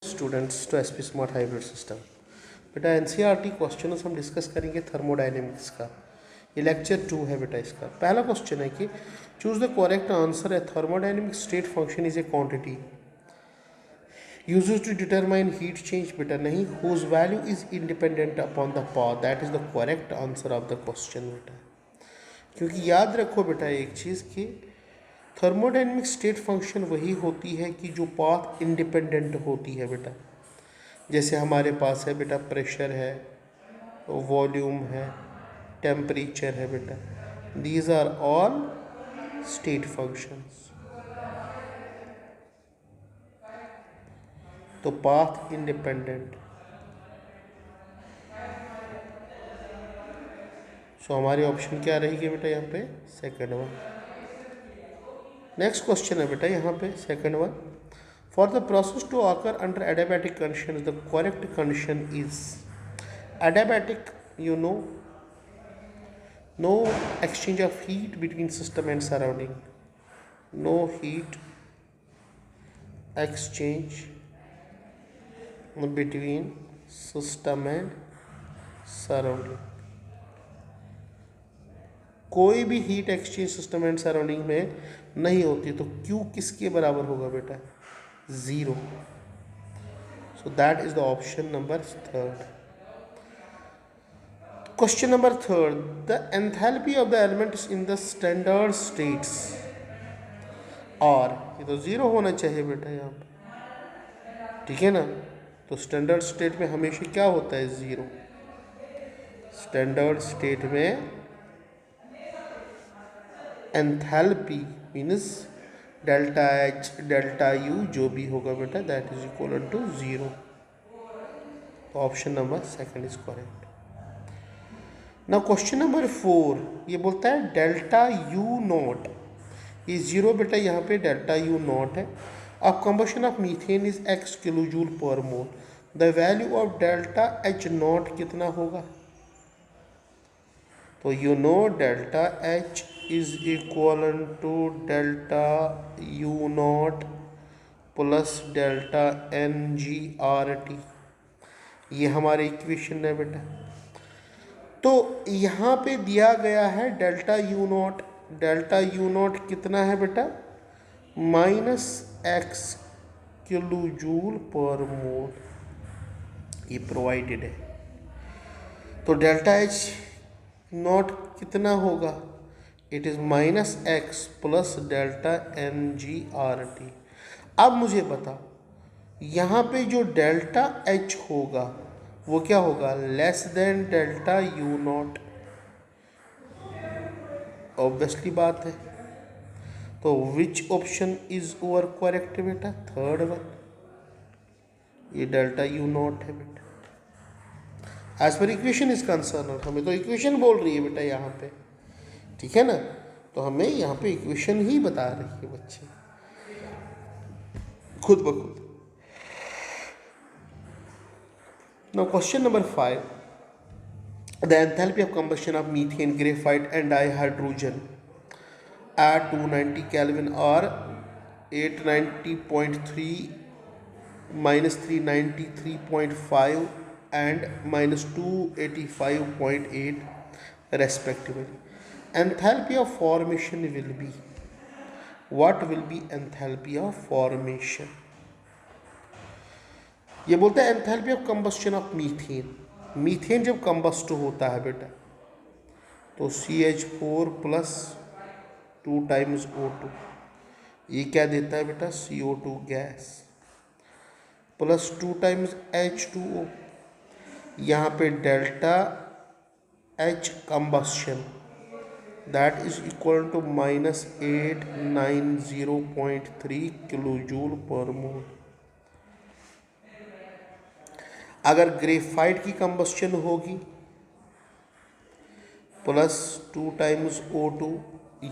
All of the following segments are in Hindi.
Students to SP smart hybrid system. बेटा एनसीईआरटी क्वेश्चन हम डिस्कस करेंगे थर्मोडायनेमिक्स का। ये लेक्चर 2 है बेटा। इसका पहला क्वेश्चन है कि चूज द करेक्ट आंसर है thermodynamic state function is a quantity used to determine heat change. बेटा नहीं, whose value is independent upon the path. That is the correct answer of the question बेटा। क्योंकि याद रखो बेटा एक चीज़ कि थर्मोडायनेमिक स्टेट फंक्शन वही होती है कि जो पाथ इंडिपेंडेंट होती है बेटा। जैसे हमारे पास है बेटा प्रेशर है, वॉल्यूम है, टेम्परेचर है बेटा। These are all state functions. तो पाथ इंडिपेंडेंट। सो हमारी ऑप्शन क्या रहेगी बेटा यहाँ पे? Second one. नेक्स्ट क्वेश्चन है बेटा यहाँ पे second one. For the process to occur under adiabatic condition the correct condition is adiabatic, you know, no exchange of heat between system and surrounding, no heat exchange between system and surrounding। कोई भी heat exchange system and surrounding में नहीं होती। तो क्यू किसके बराबर होगा बेटा? Zero. So that is the option number third. Question number third, the enthalpy of the elements in the standard states are, ये तो ज़ीरो होना चाहिए बेटा यहाँ पे, ठीक है ना। तो स्टैंडर्ड स्टेट में हमेशा क्या होता है? ज़ीरो। स्टैंडर्ड स्टेट में enthalpy means delta H delta U जो भी होगा बेटा that is equal to zero. तो option number second is correct. ना क्वेश्चन नंबर 4 ये बोलता है डेल्टा यू नॉट। ये ज़ीरो बेटा यहाँ पे डेल्टा यू नॉट है। अब combustion of methane is X kilo joule per mole. The value of delta H naught कितना होगा? तो you know delta H is equal to delta U naught plus delta N G R T. ये हमारे इक्वेशन है बेटा। तो यहाँ पे दिया गया है delta U not. Delta U not कितना है बेटा? Minus x kilo joule per mole. ये प्रोवाइडेड है। तो डेल्टा एच नॉट कितना होगा? It is minus X plus delta N G R T. अब मुझे बताओ यहाँ पे जो डेल्टा एच होगा वो क्या होगा? Less than delta U naught. Obviously बात है। तो which option is over correct बेटा? Third one. ये डेल्टा यू नॉट है बेटा। As per equation is concern, हमें तो इक्वेशन बोल रही है बेटा यहाँ पे, ठीक है ना। तो हमें यहाँ पे इक्वेशन ही बता रही है बच्चे खुद ब खुद। Now question number 5. The enthalpy of combustion of methane, graphite and dihydrogen at 290 Kelvin are 890.3 minus 393.5 and minus 285.8 respectively. Enthalpy of formation will be, what will be enthalpy of formation? ये बोलता है enthalpy of combustion of methane. Methane जब कंबस्ट होता है बेटा तो CH4 प्लस 2 टाइम्स O2, ये क्या देता है बेटा? CO2 gas plus 2 times H2O। यहाँ पे delta H combustion that is equal to minus 890.3 kilo joule per mole. अगर ग्रेफाइट की कंबस्शन होगी प्लस 2 टाइम्स O2,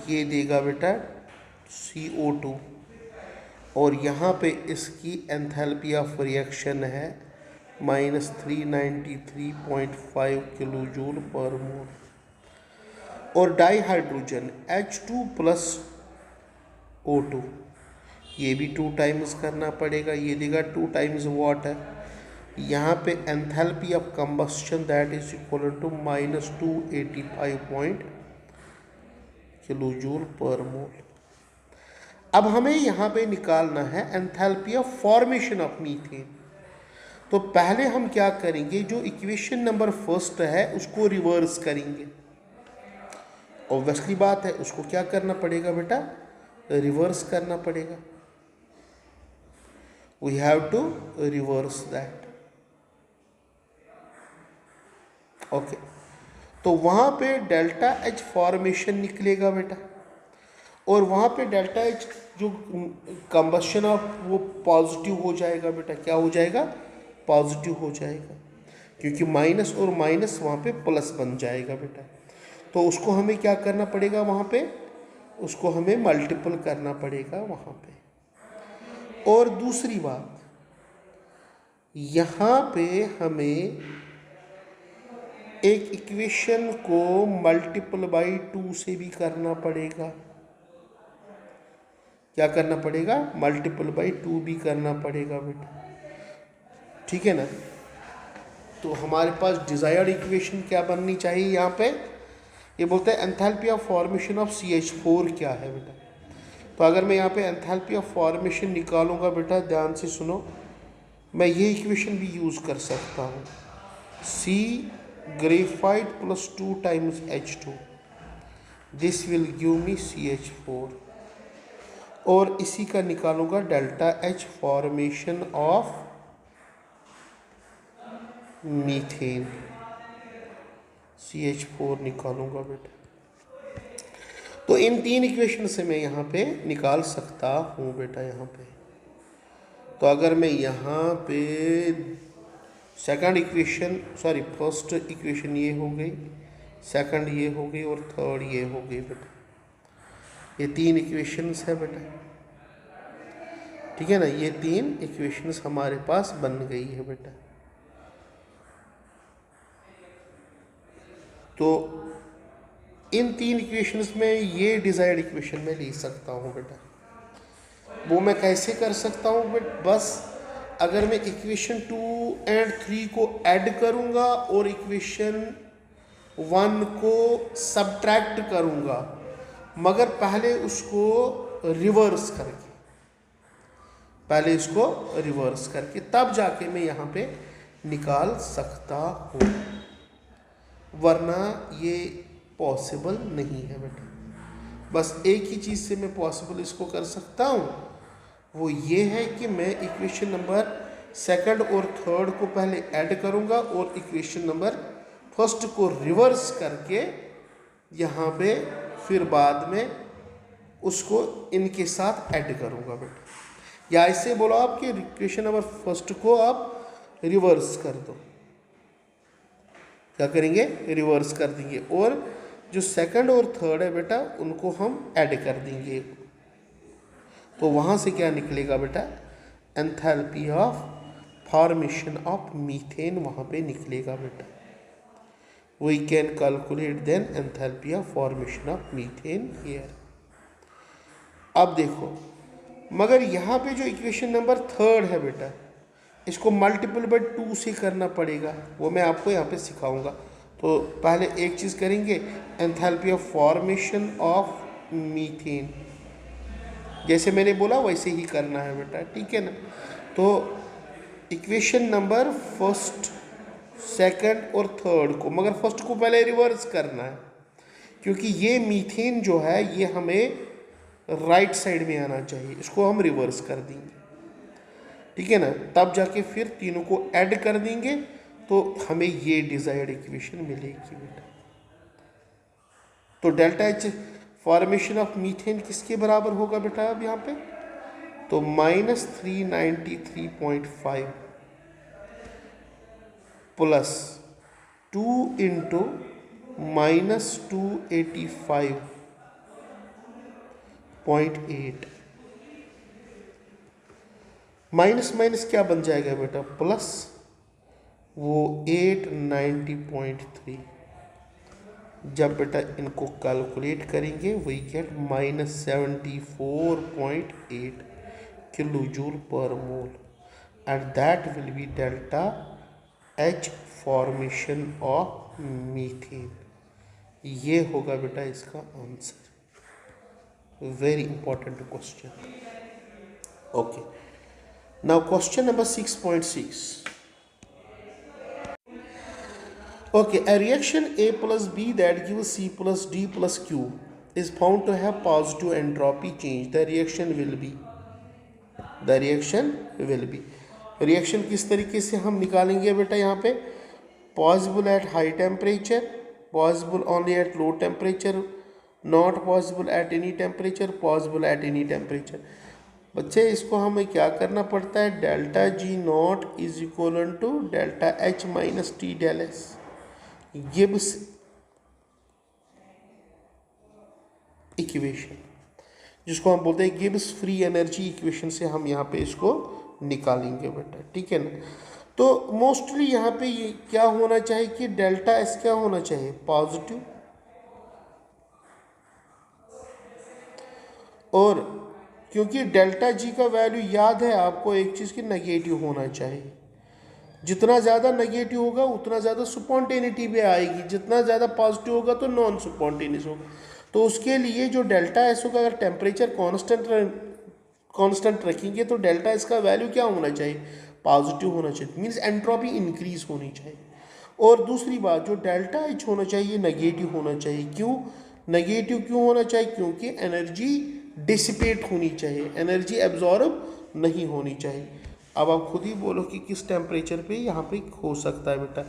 ये देगा बेटा CO2। और यहाँ पे इसकी एंथैल्पी ऑफ रिएक्शन है माइनस 393.5 किलो जूल पर मोल। और डाईहाइड्रोजन H2 प्लस O2, ये भी 2 टाइम्स करना पड़ेगा, ये देगा 2 टाइम्स वाटर। यहाँ पे enthalpy of combustion that is equal to -285 kilo joule per mole. अब हमें यहाँ पे निकालना है enthalpy of formation of methane. तो पहले हम क्या करेंगे, जो इक्वेशन नंबर फर्स्ट है उसको रिवर्स करेंगे। ऑब्वियसली बात है, उसको क्या करना पड़ेगा बेटा, रिवर्स करना पड़ेगा। We have to reverse that. Okay, तो वहाँ पे डेल्टा एच फॉर्मेशन निकलेगा बेटा, और वहाँ पे डेल्टा एच जो कंबशन ऑफ वो पॉजिटिव हो जाएगा बेटा। क्या हो जाएगा, पॉजिटिव हो जाएगा, क्योंकि माइनस और माइनस वहाँ पे प्लस बन जाएगा बेटा। तो उसको हमें क्या करना पड़ेगा, वहाँ पे उसको हमें मल्टीपल करना पड़ेगा वहाँ पे। और दूसरी बात, यहाँ पे हमें एक इक्वेशन को मल्टीपल बाई 2 से भी करना पड़ेगा। क्या करना पड़ेगा, मल्टीपल बाई 2 भी करना पड़ेगा बेटा, ठीक है ना। तो हमारे पास डिज़ायर्ड इक्वेशन क्या बननी चाहिए यहाँ पे, ये बोलते हैं enthalpy of formation of CH4 क्या है बेटा। तो अगर मैं यहाँ पे एंथैल्पी ऑफ फॉर्मेशन निकालूंगा बेटा, ध्यान से सुनो, मैं ये इक्वेशन भी यूज़ कर सकता हूँ, C graphite plus 2 times H2, this will give me CH4। और इसी का निकालूंगा delta H formation of methane, CH4 निकालूंगा बेटा। तो इन 3 इक्वेशन से मैं यहाँ पे निकाल सकता हूँ बेटा यहाँ पे। तो अगर मैं यहाँ पे second equation, sorry first equation ये हो गई, सेकंड ये हो गई और थर्ड ये हो गई बेटा। ये 3 इक्वेशंस है बेटा, ठीक है ना। ये 3 इक्वेशंस हमारे पास बन गई है बेटा। तो इन 3 इक्वेशंस में ये डिजायर्ड इक्वेशन में ले सकता हूँ बेटा। वो मैं कैसे कर सकता हूँ बेटा, बस अगर मैं इक्वेशन 2 और 3 को ऐड करूँगा और इक्वेशन 1 को सब्ट्रैक्ट करूँगा, मगर पहले उसको रिवर्स करके, पहले इसको रिवर्स करके तब जाके मैं यहाँ पे निकाल सकता हूँ, वरना ये पॉसिबल नहीं है बेटा। बस एक ही चीज़ से मैं पॉसिबल इसको कर सकता हूँ, वो ये है कि मैं इक्वेशन नंबर सेकंड और थर्ड को पहले ऐड करूँगा और इक्वेशन नंबर फर्स्ट को रिवर्स करके यहाँ पे फिर बाद में उसको इनके साथ ऐड करूँगा बेटा। या ऐसे बोलो आप कि इक्वेशन नंबर फर्स्ट को आप रिवर्स कर दो, क्या करेंगे, रिवर्स कर देंगे, और जो सेकंड और थर्ड है बेटा उनको हम ऐड कर देंगे। तो वहाँ से क्या निकलेगा बेटा, enthalpy of formation of methane वहाँ पे निकलेगा बेटा। We can calculate then enthalpy of formation of methane here. अब देखो, मगर यहाँ पे जो इक्वेशन नंबर थर्ड है बेटा, इसको मल्टीपल बाय 2 से करना पड़ेगा, वो मैं आपको यहाँ पे सिखाऊंगा। तो पहले एक चीज़ करेंगे, enthalpy of formation of methane, जैसे मैंने बोला वैसे ही करना है बेटा, ठीक है ना। तो इक्वेशन नंबर फर्स्ट, सेकंड और थर्ड को, मगर फर्स्ट को पहले रिवर्स करना है, क्योंकि ये मीथेन जो है ये हमें राइट साइड में आना चाहिए, इसको हम रिवर्स कर देंगे, ठीक है ना। तब जाके फिर तीनों को ऐड कर देंगे तो हमें ये डिजायर्ड इक्वेशन मिलेगी बेटा। तो delta H formation of methane किसके बराबर होगा बेटा अब यहाँ पे, तो -393.5 प्लस 2 इंटू -285.8, माइनस माइनस क्या बन जाएगा बेटा, प्लस वो 890.3। जब बेटा इनको कैलकुलेट करेंगे वही gate -74.8, kilojoule per mole, and that will be delta H formation of methane. ये होगा बेटा इसका answer. Very important question. Okay, now question number 6.6. Okay, a reaction A plus B that gives C plus D plus Q is found to have positive entropy change. The reaction will be. Reaction किस तरीके से हम निकालेंगे बेटा यहाँ पे? Possible at high temperature, possible only at low temperature, not possible at any temperature, possible at any temperature. बच्चे इसको हमें क्या करना पड़ता है? Delta G naught is equal to delta H minus T del S. Gibbs equation, जिसको हम बोलते हैं गिब्स फ्री एनर्जी इक्वेशन, से हम यहाँ पे इसको निकालेंगे बेटा. ठीक है ना. तो मोस्टली यहाँ पे ये क्या होना चाहिए कि डेल्टा एस क्या होना चाहिए? पॉजिटिव. और क्योंकि डेल्टा जी का वैल्यू याद है आपको एक चीज़ की, नेगेटिव होना चाहिए. जितना ज़्यादा नेगेटिव होगा उतना ज़्यादा स्पॉन्टेनिटी भी आएगी, जितना ज़्यादा पॉजिटिव होगा तो नॉन स्पॉन्टेनियस होगा. तो उसके लिए जो डेल्टा एस होगा, अगर टेम्परेचर कांस्टेंट रखेंगे तो डेल्टा एस का वैल्यू क्या होना चाहिए? पॉजिटिव होना चाहिए. मीन्स एंट्रोपी इंक्रीज होनी चाहिए. और दूसरी बात, जो डेल्टा एच होना चाहिए नेगेटिव होना चाहिए. क्यों नेगेटिव क्यों होना चाहिए? क्योंकि एनर्जी डिसिपेट होनी चाहिए, एनर्जी एब्जॉर्ब नहीं होनी चाहिए. अब आप खुद ही बोलो कि किस टेम्परेचर पे यहाँ पे हो सकता है बेटा?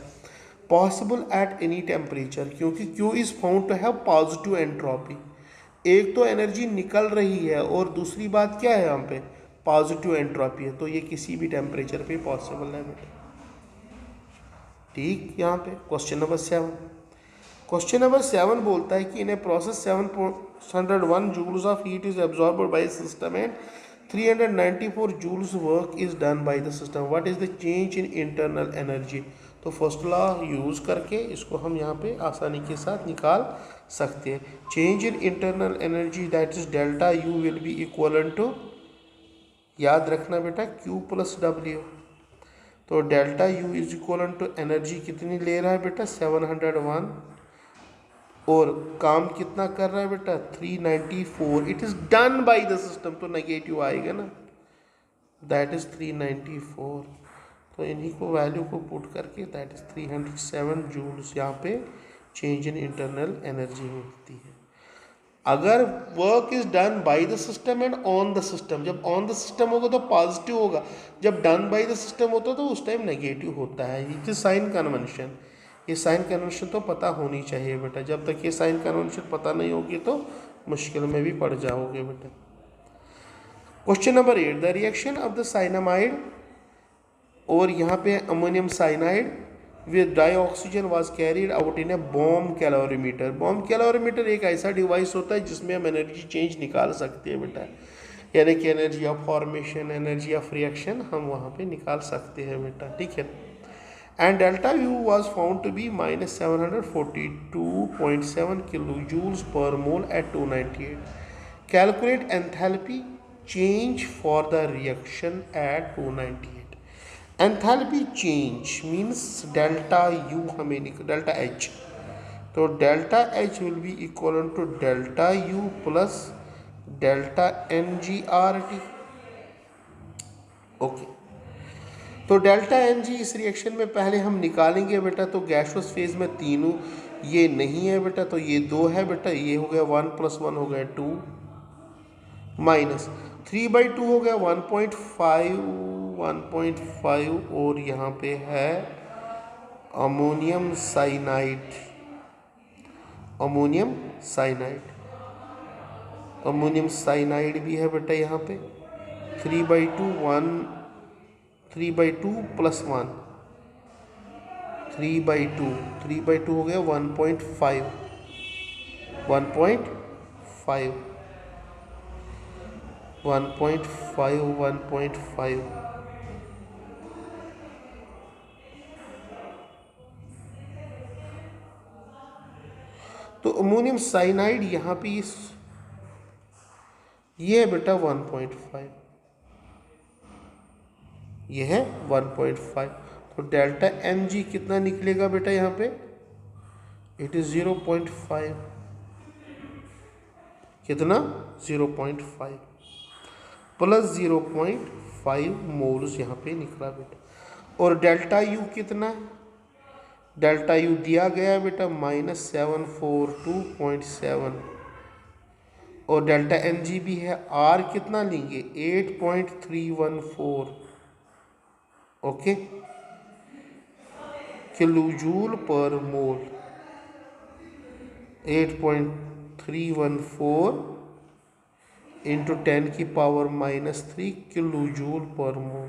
पॉसिबल एट एनी टेम्परेचर, क्योंकि Q is found to have positive entropy. एक तो एनर्जी निकल रही है और दूसरी बात क्या है यहाँ पे? पॉजिटिव एंट्रोपी है. तो ये किसी भी टेम्परेचर पे पॉसिबल है बेटा. ठीक. यहाँ पे क्वेश्चन नंबर 7. क्वेश्चन नंबर 7 बोलता है कि in a process 701 joules of heat is absorbed by system and 394 joules work is done by the system. What is the change in internal energy? तो फर्स्ट लॉ यूज़ करके इसको हम यहाँ पे आसानी के साथ निकाल सकते हैं. Change in internal energy that is delta U will be equal to, याद रखना बेटा, क्यू प्लस डब्ल्यू. तो delta U is equal to energy कितनी ले रहा है बेटा? 701. और काम कितना कर रहा है बेटा? 394. It is done by the system, तो नेगेटिव आएगा ना, दैट इज 394. तो इन्हीं को वैल्यू को पुट करके दैट इज 307 जूल्स यहाँ पे चेंज इन इंटरनल एनर्जी मिलती है. अगर work is done by the system and on the system, जब ऑन द सिस्टम होगा तो पॉजिटिव होगा, जब डन बाय द सिस्टम होता है तो उस टाइम नेगेटिव होता है. It is sine convention. ये साइन कन्वेंशन तो पता होनी चाहिए बेटा. जब तक ये साइन कन्वेंशन पता नहीं होगी तो मुश्किल में भी पड़ जाओगे बेटा. Question number 8. The reaction of the cyanamide, और यहाँ पे ammonium cyanide with dioxygen was carried out in a bomb calorimeter. Bomb calorimeter एक ऐसा डिवाइस होता है जिसमें हम एनर्जी चेंज निकाल सकते हैं बेटा. यानी कि energy of formation, energy of reaction हम वहाँ पे निकाल सकते हैं बेटा. ठीक है. And delta U was found to be minus 742.7 kilojoules per mole at 298. Calculate enthalpy change for the reaction at 298. Enthalpy change means delta U हमें delta H. तो delta H will be equal to delta U plus delta NGRT. Okay. तो डेल्टा एन जी इस रिएक्शन में पहले हम निकालेंगे बेटा. तो गैसियस फेज में तीनों ये नहीं है बेटा, तो ये 2 है बेटा. ये हो गया 1 + 1 हो गया 2, माइनस 3/2 हो गया 1.5. और यहाँ पे है अमोनियम साइनाइड. अमोनियम साइनाइड भी है बेटा यहाँ पे. 3/2 + 1, 3/2 हो गया 1.5. तो अमोनियम साइनाइड यहाँ पे ये है बेटा 1.5. ये है 1.5। तो डेल्टा एम जी कितना निकलेगा बेटा यहाँ पे, इट इज़ 0.5। कितना, 0.5 प्लस 0.5 मोल्स यहाँ पे निकला बेटा। और डेल्टा यू कितना है, डेल्टा यू दिया गया है बेटा -742.7। और डेल्टा एन जी भी है, आर कितना लेंगे 8.314, ओके, किलोजूल पर मोल। 8.314 into 10⁻³ kilo joule per mole.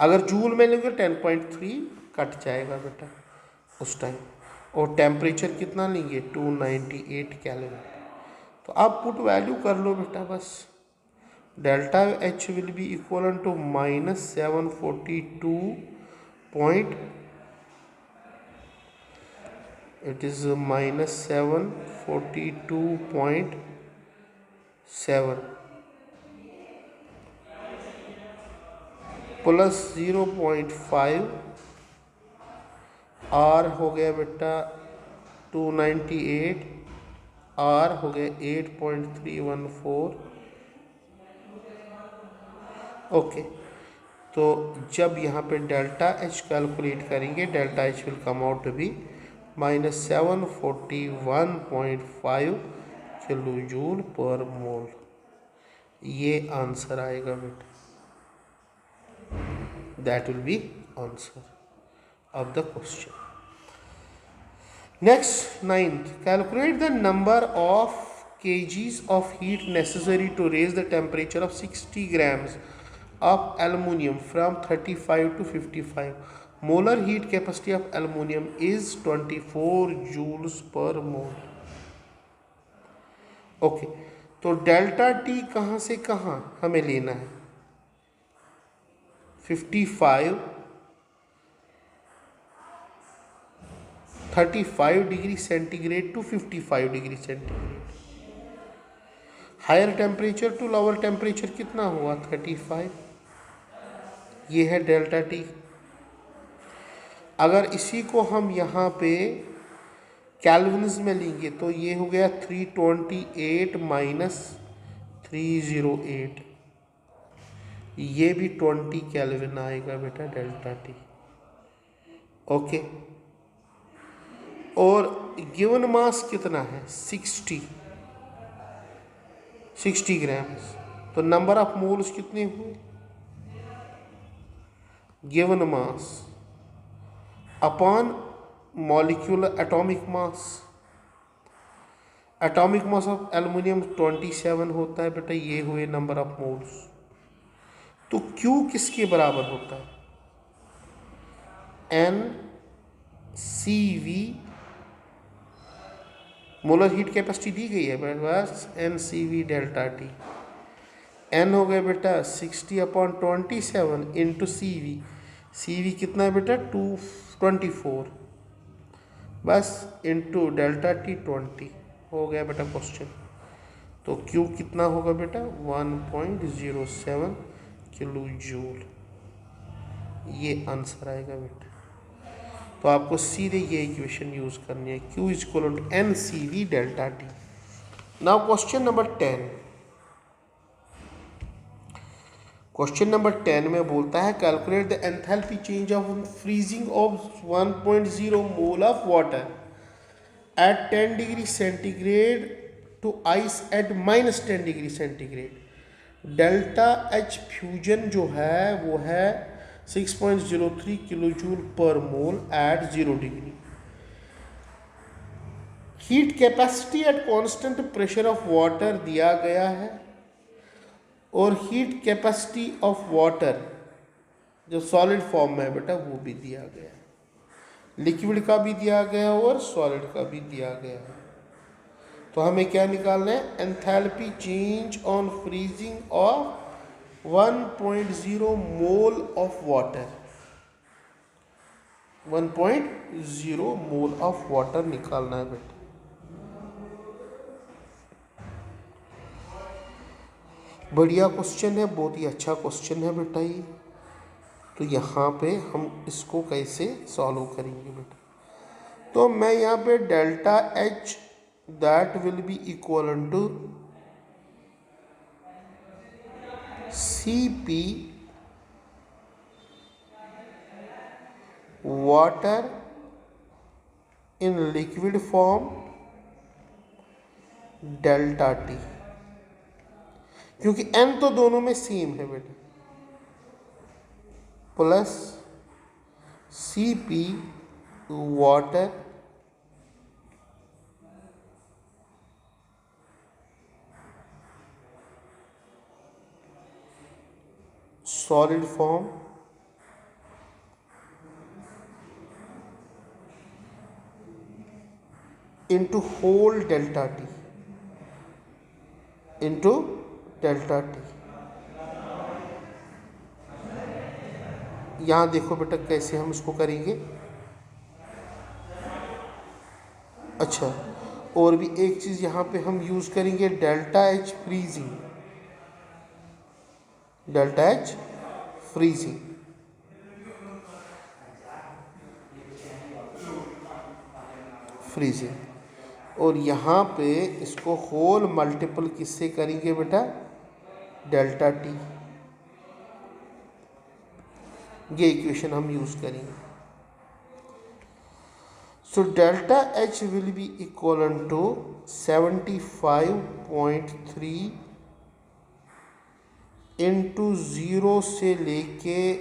अगर जूल में लेंगे 10.3 कट जाएगा बेटा उस टाइम। और टेम्परेचर कितना लेंगे 298 केल्विन। तो आप पुट वैल्यू कर लो बेटा बस। Delta H will be equal to -742 point, it is -742.7 plus 0.5, R हो गया बेटा 298, आर हो गया 8.314, ओके। तो जब यहाँ पे डेल्टा एच कैलकुलेट करेंगे, delta H will come out to be -741.5 kilo joule per mole. ये आंसर आएगा बेटा, that will be answer of the question. Next 9th, calculate the number of kgs of heat necessary to raise the temperature of 60 grams of aluminium from 35 to 55. Molar heat capacity of aluminium is 24 joules per mole. Okay, तो डेल्टा टी कहाँ से कहाँ हमें लेना है, 55 35 degree centigrade to 55 degree centigrade. Higher temperature to lower temperature कितना हुआ 35, ये है डेल्टा टी। अगर इसी को हम यहाँ पे कैल्विन्स में लेंगे तो ये हो गया 328 माइनस 308, ये भी 20 कैल्विन आएगा बेटा डेल्टा टी, ओके। और गिवन मास कितना है 60 ग्राम्स। तो नंबर ऑफ मोल्स कितने हुए, given mass upon molecular atomic mass. Atomic mass of aluminium 27 होता है बेटा, ये हुए नंबर ऑफ मोल्स। तो Q किसके बराबर होता है, NCV, मोलर हीट कैपेसिटी दी गई है बस, NCV डेल्टा टी। N हो गया बेटा 60/27 इंटू CV, CV कितना है बेटा 224 बस, इंटू डेल्टा टी 20 हो गया बेटा क्वेश्चन। तो Q कितना होगा बेटा 1.07 किलो जूल, ये आंसर आएगा बेटा। तो आपको सीधे ये इक्वेशन यूज करनी है, Q is equal to NCV delta T. Now question number 10, question number 10 में बोलता है calculate the enthalpy change of freezing of 1.0 mole of water at 10 degree centigrade to ice at -10 degree centigrade. Delta H fusion जो है वो है 6.03 kilo joule per mole at 0 degree. Heat capacity at constant pressure of water दिया गया है, और हीट कैपेसिटी ऑफ वाटर जो सॉलिड फॉर्म में है बेटा वो भी दिया गया है, लिक्विड का भी दिया गया है और सॉलिड का भी दिया गया है। तो हमें क्या निकालना है, enthalpy change on freezing of 1.0 mole of water, 1.0 mole of water निकालना है बेटा। बढ़िया क्वेश्चन है, बहुत ही अच्छा क्वेश्चन है बेटा ये। तो यहाँ पे हम इसको कैसे सॉल्व करेंगे बेटा? तो मैं यहाँ पे delta H that will be equal to C P water in liquid form delta T, क्योंकि एन तो दोनों में सेम है बेटा, plus C P water solid form into whole delta T, into delta T. यहाँ देखो बेटा कैसे हम इसको करेंगे। अच्छा, और भी एक चीज़ यहाँ पे हम यूज़ करेंगे delta H freezing, delta H freezing. Freezing और यहाँ पे इसको होल मल्टीपल किससे करेंगे बेटा? Delta T. ये इक्वेशन हम यूज़ करेंगे। So delta H will be equal to 75.3 into 0 से लेके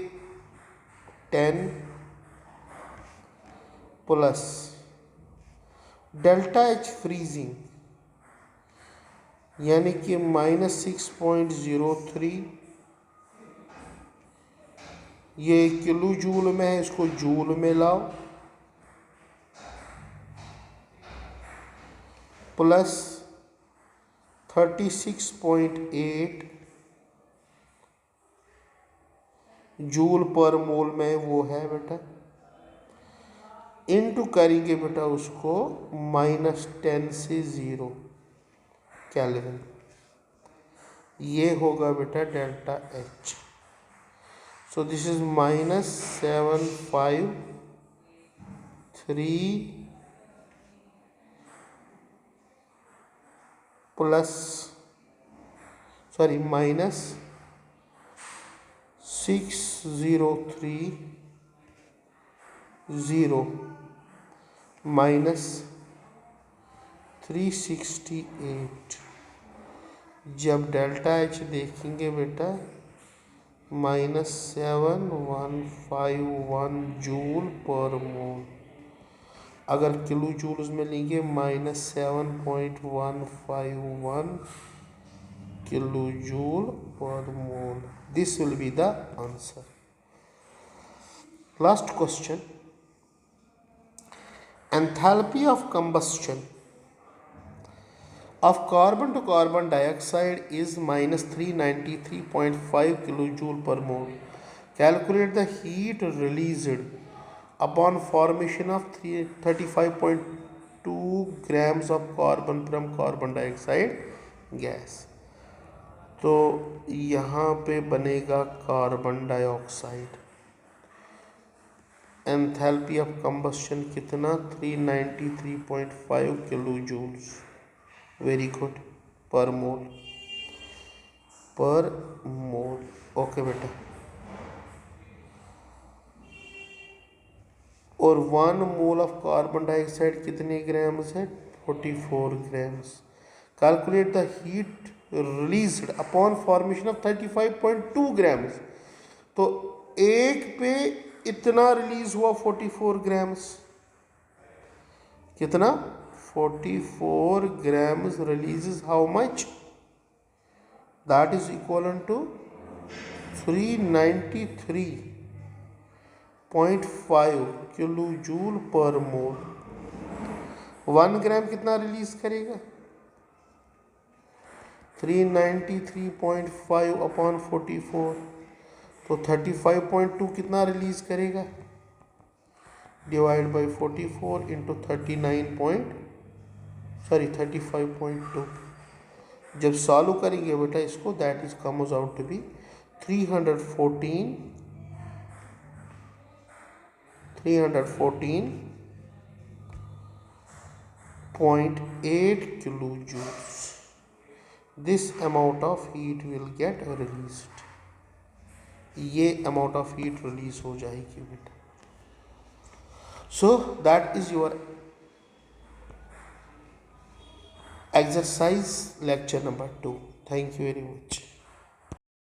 10 प्लस डेल्टा एच फ्रीजिंग यानी कि -6.03। ये किलो जूल में है, इसको जूल में लाओ, प्लस 36.8 जूल पर मोल में वो है बेटा, इंटू करेंगे बेटा उसको -10 से 0 केल्विन। ये होगा बेटा delta H. So this is -753 plus sorry -6030 -368। जब डेल्टा एच देखेंगे बेटा -7151 जूल पर मोल, अगर किलो जूल्स में लेंगे -7.151 kilo joule per mole. This will be the answer. Last question, enthalpy of combustion of carbon to carbon dioxide is -393.5 kilojoule per mole. Calculate the heat released upon formation of 35.2 grams of carbon from carbon dioxide gas। तो यहाँ पे बनेगा carbon dioxide, enthalpy of combustion कितना 393.5 किलो जूल्स, वेरी गुड, पर मोल, पर मोल। ओके बेटा, और 1 मोल ऑफ कार्बन डाइऑक्साइड कितने ग्राम्स है? 44 grams. Calculate the heat released upon formation of 35.2 grams. तो एक पे इतना रिलीज हुआ 44 ग्राम्स, कितना? 44 grams releases how much? That is equivalent to 393.5 kilojoule पर मोल। 1 ग्राम कितना रिलीज करेगा? 393.5 अपॉन 44, तो 35.2 कितना रिलीज करेगा? Divide by 44 into 35.2। जब सॉल्व करेंगे बेटा इसको, that is comes out to be 314 314.8 kilojoules. This amount of heat will get released. ये amount of heat release हो जाएगी बेटा. So that is your exercise lecture number 2. Thank you very much.